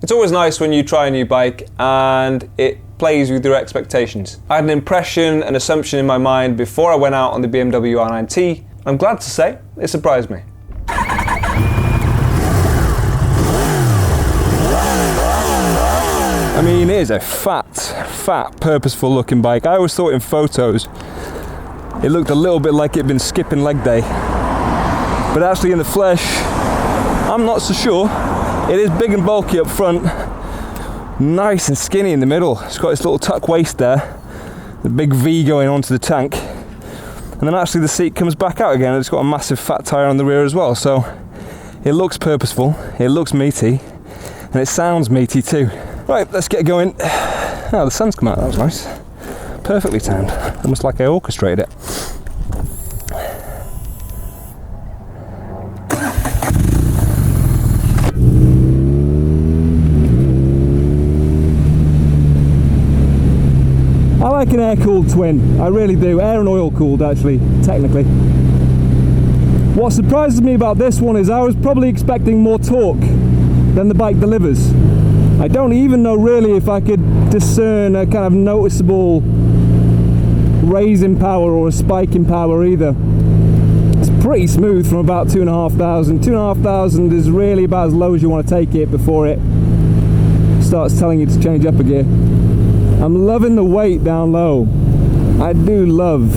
It's always nice when you try a new bike and it plays with your expectations. I had an impression, an assumption in my mind before I went out on the BMW nineT. I'm glad to say it surprised me. I mean, it is a fat, purposeful looking bike. I always thought in photos it looked a little bit like it'd been skipping leg day. But actually in the flesh, I'm not so sure. It is big and bulky up front, nice and skinny in the middle. It's got this little tuck waist there, the big V going onto the tank. And then actually the seat comes back out again and it's got a massive fat tyre on the rear as well. So it looks purposeful, it looks meaty, and it sounds meaty too. Right, let's get going. Oh, the sun's come out, that was nice. Perfectly timed, almost like I orchestrated it. I like an air-cooled twin, I really do. Air and oil cooled actually, technically. What surprises me about this one is I was probably expecting more torque than the bike delivers. I don't even know really if I could discern a kind of noticeable raise in power or a spike in power either. It's pretty smooth from about 2,500. 2,500 is really about as low as you want to take it before it starts telling you to change up a gear. I'm loving the weight down low. I do love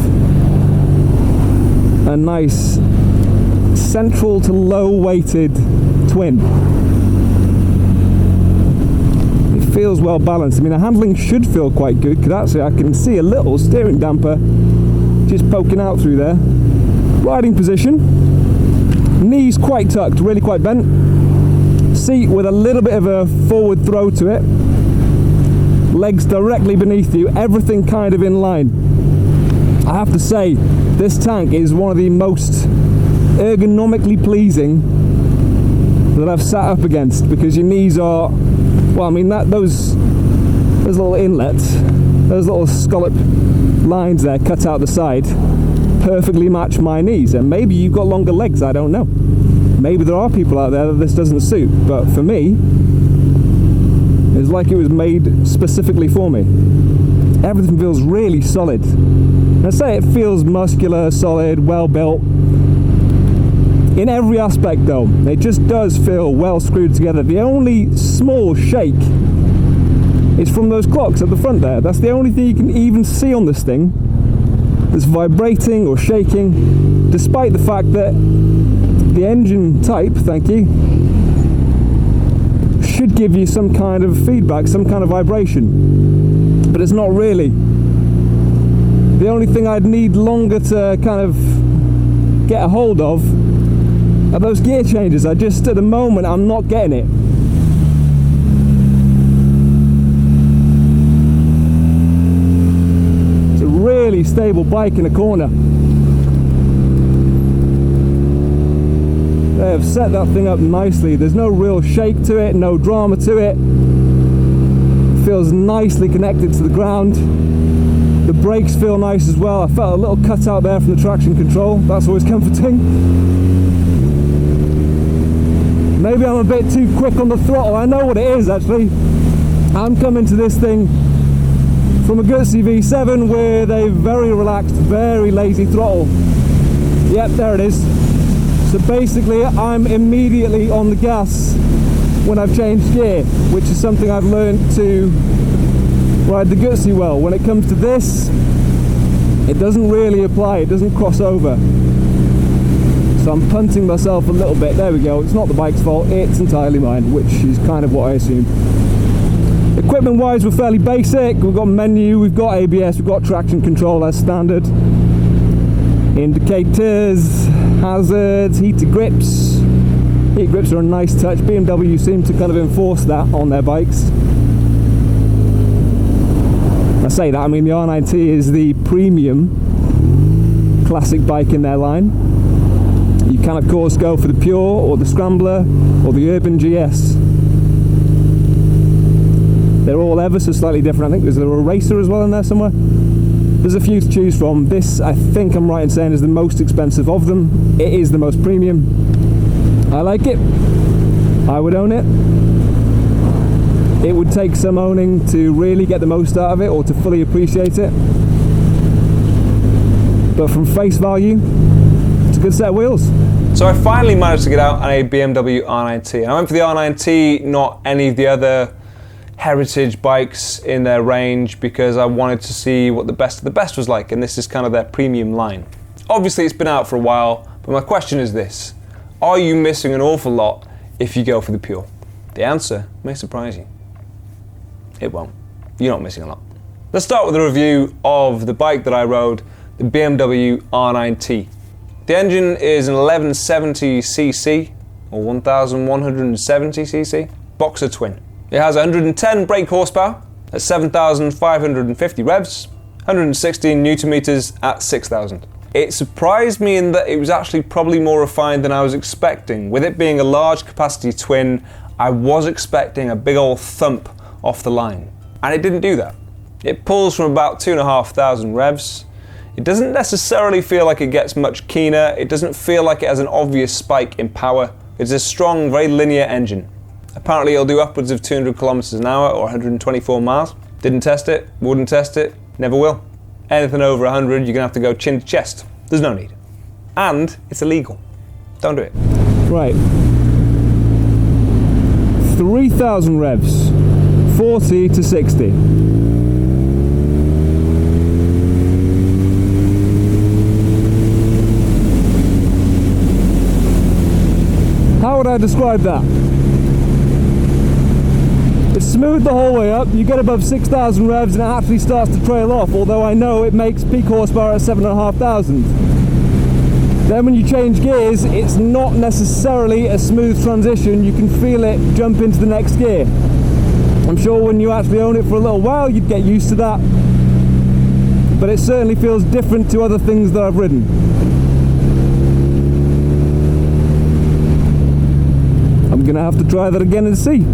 a nice central to low weighted twin. It feels well balanced. I mean, the handling should feel quite good because actually I can see a little steering damper just poking out through there. Riding position, knees quite tucked, really quite bent. Seat with a little bit of a forward throw to it. Legs directly beneath you, everything kind of in line. I have to say, this tank is one of the most ergonomically pleasing that I've sat up against, because your knees are, well, I mean, those little inlets, those little scallop lines there cut out the side perfectly match my knees. And maybe you've got longer legs, I don't know. Maybe there are people out there that this doesn't suit, but for me, it's like it was made specifically for me. Everything feels really solid. I say it feels muscular, solid, well built. In every aspect though, it just does feel well screwed together. The only small shake is from those clocks at the front there. That's the only thing you can even see on this thing that's vibrating or shaking, despite the fact that the engine type, thank you, should give you some kind of feedback, some kind of vibration, but it's not really. The only thing I'd need longer to kind of get a hold of are those gear changes. At the moment, I'm not getting it. It's a really stable bike in a corner. They have set that thing up nicely. There's no real shake to it, no drama to it. It feels nicely connected to the ground. The brakes feel nice as well. I felt a little cut out there from the traction control. That's always comforting. Maybe I'm a bit too quick on the throttle. I know what it is actually. I'm coming to this thing from a Gutsy V7 with a very relaxed, very lazy throttle. Yep, there it is. So basically I'm immediately on the gas when I've changed gear, which is something I've learned to ride the Gutsy well. When it comes to this, it doesn't really apply, it doesn't cross over. So I'm punting myself a little bit. There we go, it's not the bike's fault, it's entirely mine, which is kind of what I assumed. Equipment wise, we're fairly basic. We've got menu, we've got ABS, we've got traction control as standard. Indicators, hazards, heated grips. Heated grips are a nice touch. BMW seem to kind of enforce that on their bikes. I say that, I mean the nineT is the premium classic bike in their line. You can of course go for the Pure or the Scrambler or the Urban GS. They're all ever so slightly different. I think there's a Racer as well in there somewhere. There's a few to choose from. This, I think I'm right in saying, is the most expensive of them. It is the most premium. I like it. I would own it. would take some owning to really get the most out of it or to fully appreciate it. But from face value, it's a good set of wheels. So I finally managed to get out on a BMW R9T. And I went for the R9T, not any of the other heritage bikes in their range, because I wanted to see what the best of the best was like, and this is kind of their premium line. Obviously it's been out for a while, but my question is this: are you missing an awful lot if you go for the Pure? The answer may surprise you. It won't. You're not missing a lot. Let's start with a review of the bike that I rode, the BMW R9T. The engine is an 1170cc, or 1170cc, boxer twin. It has 110 brake horsepower at 7,550 revs, 116 Newton meters at 6,000. It surprised me in that it was actually probably more refined than I was expecting. With it being a large capacity twin, I was expecting a big old thump off the line, and it didn't do that. It pulls from about 2,500 revs. It doesn't necessarily feel like it gets much keener. It doesn't feel like it has an obvious spike in power. It's a strong, very linear engine. Apparently it'll do upwards of 200 kilometers an hour or 124 miles. Didn't test it, wouldn't test it, never will. Anything over 100, you're gonna have to go chin to chest. There's no need. And it's illegal. Don't do it. Right. 3,000 revs, 40 to 60. How would I describe that? It's smooth the whole way up. You get above 6,000 revs and it actually starts to trail off, although I know it makes peak horsepower at 7,500. Then when you change gears, it's not necessarily a smooth transition. You can feel it jump into the next gear. I'm sure when you actually own it for a little while, you'd get used to that. But it certainly feels different to other things that I've ridden. I'm gonna have to try that again and see.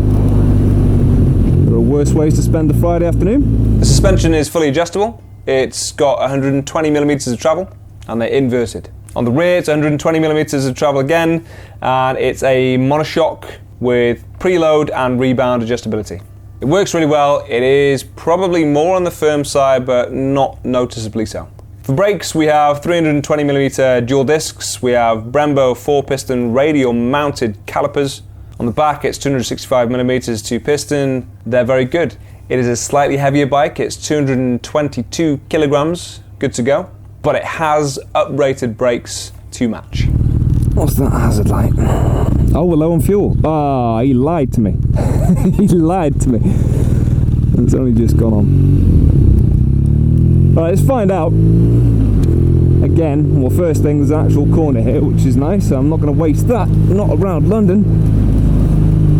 There are worse ways to spend a Friday afternoon. The suspension is fully adjustable. It's got 120 millimeters of travel, and they're inverted. On the rear, it's 120 millimeters of travel again, and it's a monoshock with preload and rebound adjustability. It works really well. It is probably more on the firm side, but not noticeably so. For brakes, we have 320 millimeter dual discs. We have Brembo 4-piston radial mounted calipers. On the back, it's 265 millimeters 2-piston. They're very good. It is a slightly heavier bike. It's 222 kilograms, good to go. But it has uprated brakes to match. What's that hazard light? Oh, we're low on fuel. Ah, he lied to me. He lied to me. It's only just gone on. Right, let's find out. Again, well, first thing, there's an actual corner here, which is nice, so I'm not going to waste that. Not around London.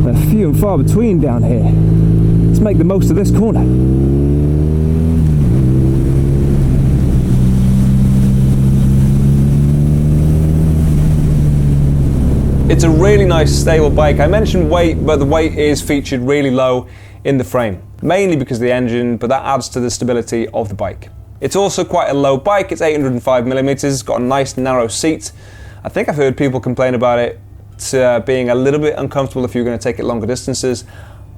They're few and far between down here. Let's make the most of this corner. It's a really nice stable bike. I mentioned weight, but the weight is featured really low in the frame, mainly because of the engine, but that adds to the stability of the bike. It's also quite a low bike. It's 805 millimeters, got a nice narrow seat. I think I've heard people complain about it being a little bit uncomfortable if you're going to take it longer distances.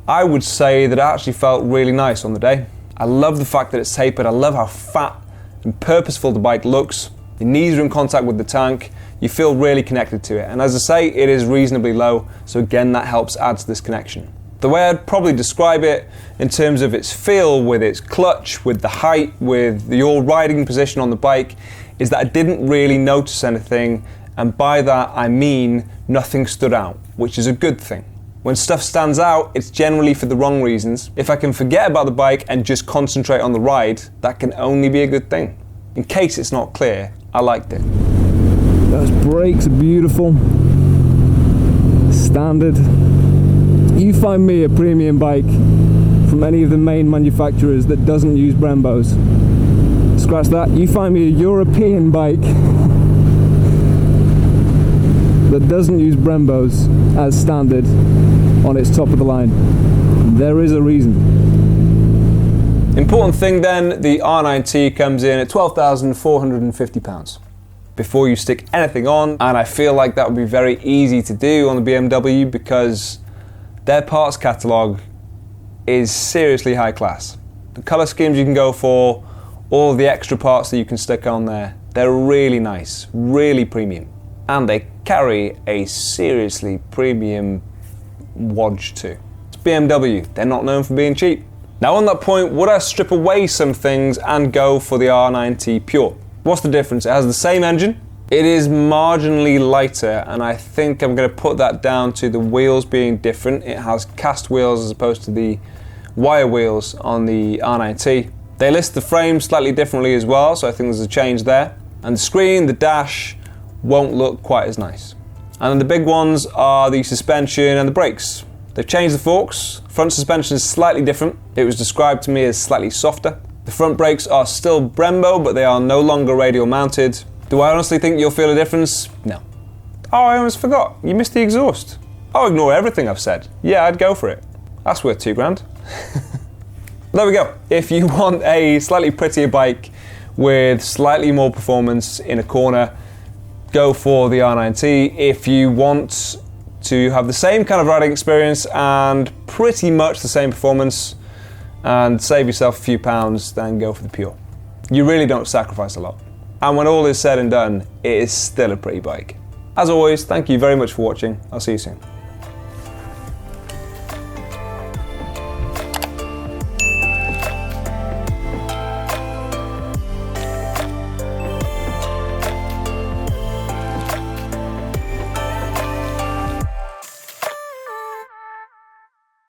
I would say that it actually felt really nice on the day. I love the fact that it's tapered. I love how fat and purposeful the bike looks. Your knees are in contact with the tank. You feel really connected to it. And as I say, it is reasonably low, so again, that helps add to this connection. The way I'd probably describe it in terms of its feel, with its clutch, with the height, with your riding position on the bike, is that I didn't really notice anything, and by that I mean nothing stood out, which is a good thing. When stuff stands out, it's generally for the wrong reasons. If I can forget about the bike and just concentrate on the ride, that can only be a good thing. In case it's not clear, I liked it. Those brakes are beautiful. Standard. You find me a premium bike from any of the main manufacturers that doesn't use Brembos. Scratch that. You find me a European bike that doesn't use Brembos as standard on its top of the line. There is a reason. Important thing then, the R9T comes in at £12,450 before you stick anything on, and I feel like that would be very easy to do on the BMW because their parts catalogue is seriously high class. The colour schemes you can go for, all the extra parts that you can stick on there, they're really nice, really premium. And they carry a seriously premium wadge too. It's BMW, they're not known for being cheap. Now on that point, would I strip away some things and go for the R9T Pure? What's the difference? It has the same engine, it is marginally lighter, and I think I'm going to put that down to the wheels being different. It has cast wheels as opposed to the wire wheels on the R9T. They list the frame slightly differently as well, so I think there's a change there. And the screen, the dash, won't look quite as nice. And then the big ones are the suspension and the brakes. They've changed the forks. Front suspension is slightly different. It was described to me as slightly softer. The front brakes are still Brembo, but they are no longer radial mounted. Do I honestly think you'll feel a difference? No. Oh, I almost forgot. You missed the exhaust. I'll ignore everything I've said. Yeah, I'd go for it. That's worth $2,000. There we go. If you want a slightly prettier bike with slightly more performance in a corner, go for the R9T. If you want to have the same kind of riding experience and pretty much the same performance and save yourself a few pounds, then go for the Pure. You really don't sacrifice a lot. And when all is said and done, it is still a pretty bike. As always, thank you very much for watching. I'll see you soon.